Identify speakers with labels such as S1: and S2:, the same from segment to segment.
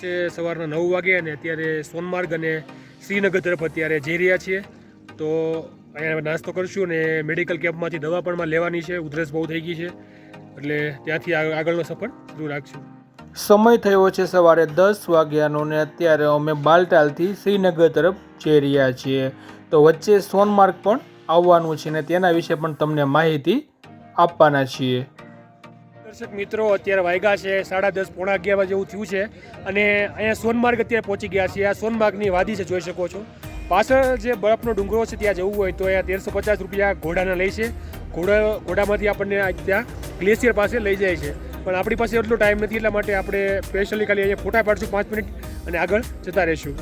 S1: છે સવારના 9 વાગે અને અત્યારે સોનમાર્ગ અને શ્રીનગર તરફ અત્યારે જઈ રહ્યા છીએ. તો અહીંયા નાસ્તો કરશું અને મેડિકલ કેમ્પમાંથી દવા પણ લેવાની છે. ઉધરસ બહુ થઈ ગઈ છે એટલે ત્યાંથી આગળનો સફર શરૂ રાખશું.
S2: સમય થયો છે સવારે 10 વાગ્યાનો ને અત્યારે અમે બાલટાલથી શ્રીનગર તરફ જઈ રહ્યા છીએ. તો વચ્ચે સોનમાર્ગ પણ આવવાનું છે ને તેના વિશે પણ તમને માહિતી આપવાના છીએ.
S1: દર્શક મિત્રો, અત્યારે વાગ્યા છે 10:30 પોણા 11 જેવું થયું છે અને અહીંયા સોનમાર્ગ અત્યારે પહોંચી ગયા છીએ. આ સોનમાર્ગની વાદી છે, જોઈ શકો છો. પાછળ જે બરફનો ડુંગરો છે ત્યાં જવું હોય તો અહીંયા 1350 રૂપિયા ઘોડાના લે છે. ઘોડામાંથી આપણને ત્યાં ગ્લેશિયર પાસે લઈ જાય છે, પણ આપણી પાસે એટલો ટાઈમ નથી એટલા માટે આપણે સ્પેશિયલી ખાલી અહીંયા ફોટા પાડશું 5 મિનિટ અને આગળ જતા રહીશું.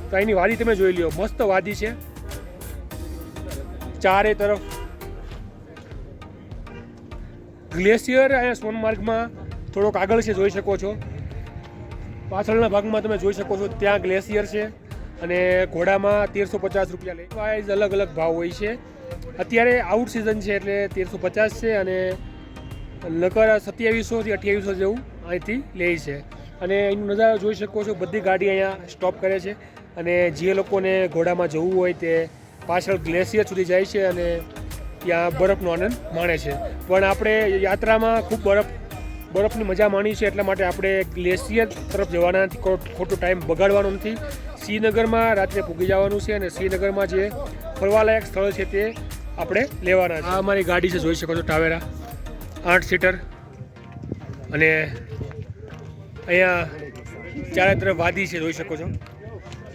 S1: તો અહીંની વાદી તમે જોઈ લો, મસ્ત વાદી છે. ચારે તરફ ગ્લેશિયર અહીંયા સોનમાર્ગમાં થોડોક આગળ છે, જોઈ શકો છો. પાછળના ભાગમાં તમે જોઈ શકો છો ત્યાં ગ્લેશિયર છે અને ઘોડામાં 1350 રૂપિયા લે. વાઇઝ અલગ અલગ ભાવ હોય છે. અત્યારે આઉટ સિઝન છે એટલે 1350 છે અને નકર 2700 થી 2800 જેવું અહીંથી લે છે. અને એનો નજારો જોઈ શકો છો, બધી ગાડી અહીંયા સ્ટોપ કરે છે અને જે લોકોને ઘોડામાં જવું હોય તે પાછળ ગ્લેશિયર સુધી જાય છે અને ત્યાં બરફનો આનંદ માણે છે. પણ આપણે યાત્રામાં ખૂબ બરફની મજા માણી છે એટલા માટે આપણે ગ્લેશિયર તરફ જવાના નથી, ખોટો ટાઈમ બગાડવાનો નથી. શ્રીનગરમાં રાત્રે પૂગી જવાનું છે અને શ્રીનગરમાં જે ફરવાલાયક સ્થળ છે તે આપણે લેવાના છે. આ અમારી ગાડી છે, જોઈ શકો છો, ટાવેરા 8 સીટર. અને અહીંયા ચારે તરફ વાદી છે, જોઈ શકો છો.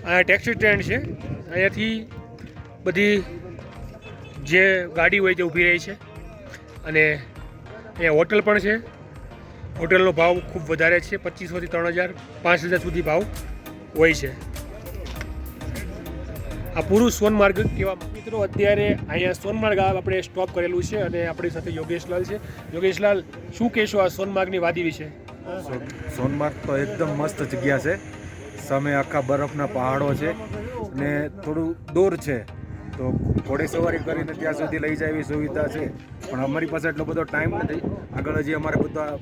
S1: અહીંયા ટેક્સી સ્ટેન્ડ છે, અહીંયાથી બધી જે ગાડી હોય તે ઊભી રહી છે. અને અહીંયા હોટલ પણ છે. હોટલનો ભાવ ખૂબ વધારે છે, 2500 થી 3000 5000 સુધી ભાવ હોય છે. આ પૂરું સોનમાર્ગ કેવા મિત્રો. અત્યારે અહીંયા સોનમાર્ગ આપણે સ્ટોપ કરેલું છે અને આપણી સાથે યોગેશલાલ છે. યોગેશલાલ, શું કહેશો આ સોનમાર્ગની વાદી વિશે?
S3: સોનમાર્ગ તો એકદમ મસ્ત જગ્યા છે. સામે આખા બરફના પહાડો છે અને થોડું દૂર છે તો ઘોડે સવારી કરીને ત્યાં સુધી લઈ જાય એવી સુવિધા છે, પણ અમારી પાસે એટલો બધો ટાઈમ નથી. આગળ હજી અમારે બધા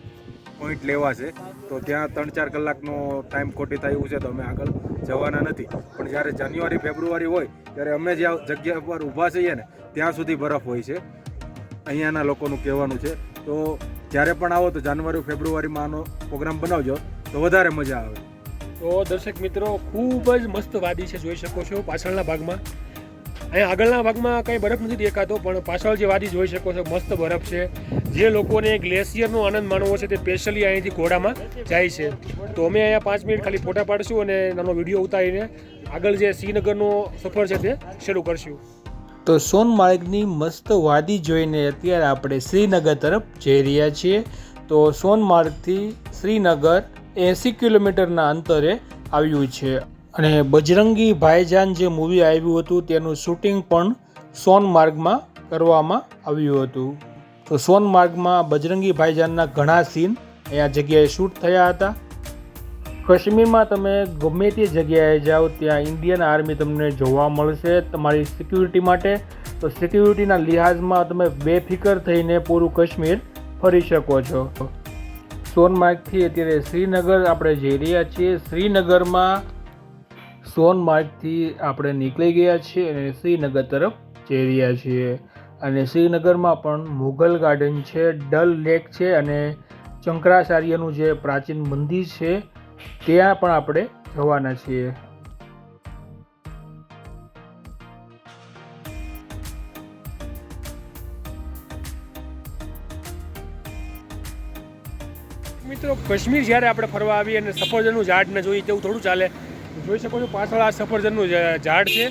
S3: પોઈન્ટ લેવા છે તો ત્યાં 3-4 કલાકનો ટાઈમ ખોટી થાય એવું છે તો અમે આગળ જવાના નથી. પણ જ્યારે જાન્યુઆરી ફેબ્રુઆરી હોય ત્યારે અમે જ્યાં જગ્યા પર ઊભા છીએ ને ત્યાં સુધી બરફ હોય છે, અહીંયાના લોકોનું કહેવાનું છે. તો જ્યારે પણ આવો તો જાન્યુઆરી ફેબ્રુઆરીમાં આનો પ્રોગ્રામ બનાવજો તો વધારે મજા આવે.
S1: તો દર્શક મિત્રો, ખૂબ જ મસ્ત વાદી છે, જોઈ શકો છો. પાછળના ભાગમાં, અહીંયા આગળના ભાગમાં કંઈ બરફ નથી દેખાતો, પણ પાછળ જે વાદી જોઈ શકો છો મસ્ત બરફ છે. જે લોકોને ગ્લેશિયરનો આનંદ માણવો છે તે સ્પેશિયલી અહીંથી ઘોડામાં જાય છે. તો અમે અહીંયા 5 મિનિટ ખાલી ફોટા પાડશું અને નાનો વિડીયો ઉતારીને આગળ જે શ્રીનગરનો સફર છે તે શરૂ કરશું.
S2: તો સોનમાર્ગની મસ્ત વાદી જોઈને અત્યારે આપણે શ્રીનગર તરફ જઈ રહ્યા છીએ. તો સોનમાર્ગથી શ્રીનગર 80 કિલોમીટરના અંતરે આવ્યું છે અને બજરંગી ભાઈજાન જે મૂવી આવ્યું હતું તેનું શૂટિંગ પણ સોનમાર્ગમાં કરવામાં આવ્યું હતું. તો સોનમાર્ગમાં બજરંગી ભાઈજાનના ઘણા સીન અહીંયા જગ્યાએ શૂટ થયા હતા. કાશ્મીરમાં તમે ગમે તે જગ્યાએ જાઓ ત્યાં ઇન્ડિયન આર્મી તમને જોવા મળશે તમારી સિક્યુરિટી માટે. તો સિક્યુરિટીના લિહાઝમાં તમે બેફિકર થઈને પૂરું કાશ્મીર ફરી શકો છો. સોનમાર્ગથી અત્યારે શ્રીનગર આપણે જઈ રહ્યા છીએ. શ્રીનગરમાં સોનમાર્ગથી આપણે નીકળી ગયા છીએ અને શ્રીનગર તરફ જઈ રહ્યા છીએ. અને શ્રીનગરમાં પણ મુઘલ ગાર્ડન છે, ડલ લેક છે અને શંકરાચાર્યનું જે પ્રાચીન મંદિર છે ત્યાં પણ આપણે જવાના છીએ.
S1: મિત્રો, કાશ્મીર જ્યારે આપણે ફરવા આવીએ અને સફરજનનું ઝાડ ને જોઈએ તેવું થોડું ચાલે. જોઈ શકો છો પાછળ આ સફરજનનું ઝાડ છે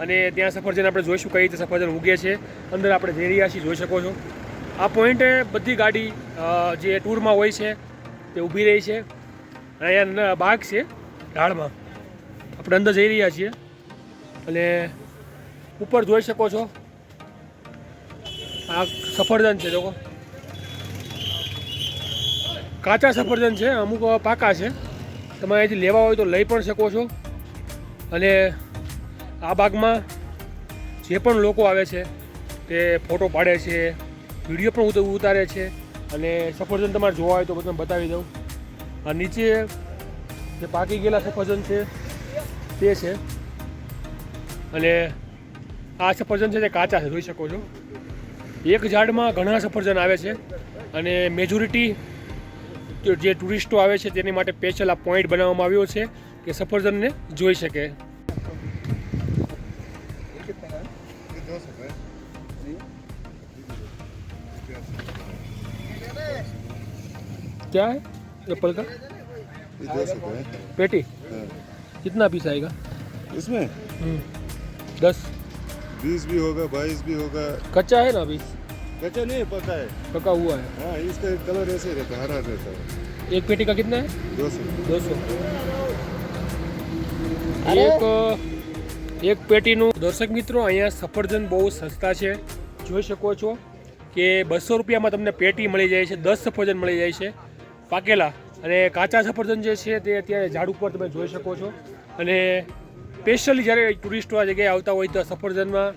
S1: અને ત્યાં સફરજન આપણે જોઈશું કઈ રીતે સફરજન ઉગે છે. અંદર આપણે જઈ રહ્યા છીએ, જોઈ શકો છો. આ પોઈન્ટે બધી ગાડી જે ટૂરમાં હોય છે તે ઊભી રહી છે. અહીંયા બાગ છે ઢાળમાં, આપણે અંદર જઈ રહ્યા છીએ અને ઉપર જોઈ શકો છો આ સફરજન છે. લોકો કાચા સફરજન છે, અમુક પાકા છે. તમે અહીંથી લેવા હોય તો લઈ પણ શકો છો. અને આ બાગમાં જે પણ લોકો આવે છે તે ફોટો પાડે છે, વિડીયો પણ ઉતારે છે અને સફરજન તમારે જોવા હોય તો તમને બતાવી દઉં. આ નીચે જે પાકી ગયેલા સફરજન છે તે છે, અને આ સફરજન છે તે કાચા છે, જોઈ શકો છો. એક ઝાડમાં ઘણા સફરજન આવે છે, અને મેજોરિટી જે ટુરિસ્ટો આવે છે તેની માટે સ્પેશિયલ આ પોઈન્ટ બનાવવામાં આવ્યો છે કે સફરજનને જોઈ શકે. क्या है एप्पल का?
S4: 200 का है.
S1: पेटी
S4: हाँ.
S1: कितना पीस आएगा?
S4: इसमें
S1: 10.
S4: 20 भी होगा, 22 भी होगा.
S1: कच्चा है ना अभी?
S4: कच्चा नहीं पका है.
S1: पका हुआ है.
S4: हाँ, इसका कलर ऐसे ही रहता है, हरा रहता है.
S1: एक पेटी का कितना है?
S4: 200.
S1: 200. એક પેટીનું. દર્શક મિત્રો, અહીંયા સફરજન બહુ સસ્તા છે, જોઈ શકો છો કે 200 રૂપિયામાં તમને પેટી મળી જાય છે. 10 સફરજન મળી જાય છે પાકેલા, અને કાચા સફરજન જે છે તે અત્યારે ઝાડ ઉપર તમે જોઈ શકો છો. અને સ્પેશિયલી જ્યારે ટુરિસ્ટો આ જગ્યાએ આવતા હોય તો સફરજનમાં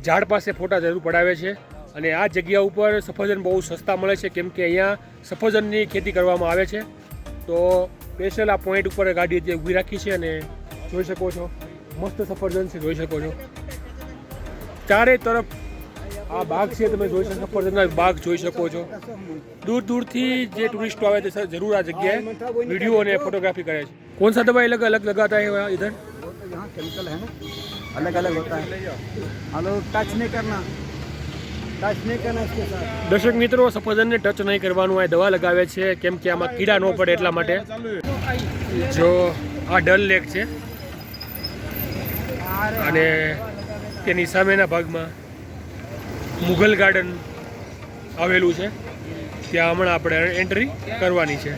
S1: ઝાડ પાસે ફોટા જરૂર પડાવે છે. અને આ જગ્યા ઉપર સફરજન બહુ સસ્તા મળે છે, કેમ કે અહીંયા સફરજનની ખેતી કરવામાં આવે છે. તો સ્પેશિયલ આ પોઈન્ટ ઉપર ગાડી અત્યારે ઊભી રાખી છે, અને જોઈ શકો છો મસ્ત સફરજન છે, જોઈ શકો છો. ચારે તરફ આ બાગ છે, તમે જોઈ શકો, સફરજનના બાગ જોઈ શકો છો. દૂર દૂરથી જે ટુરિસ્ટો આવે તે જરૂર આ જગ્યાએ વિડીયો અને ફોટોગ્રાફી કરે છે. कौन सा दवाई अलग अलग लगाता है इधर?
S5: यहाँ केमिकल है ना, अलग अलग होता है. हेलो, टच नहीं करना इसके साथ.
S1: દર્શક મિત્રો, સફરજનને ટચ નહીં કરવાનું, આ દવા લગાવે છે કેમ કે આમાં કીડા ન પડે એટલા માટે. જો આ ડલ લેક છે, અને તેની સામેના ભાગમાં મુઘલ ગાર્ડન આવેલું છે, ત્યાં હમણાં આપણે એન્ટ્રી કરવાની છે.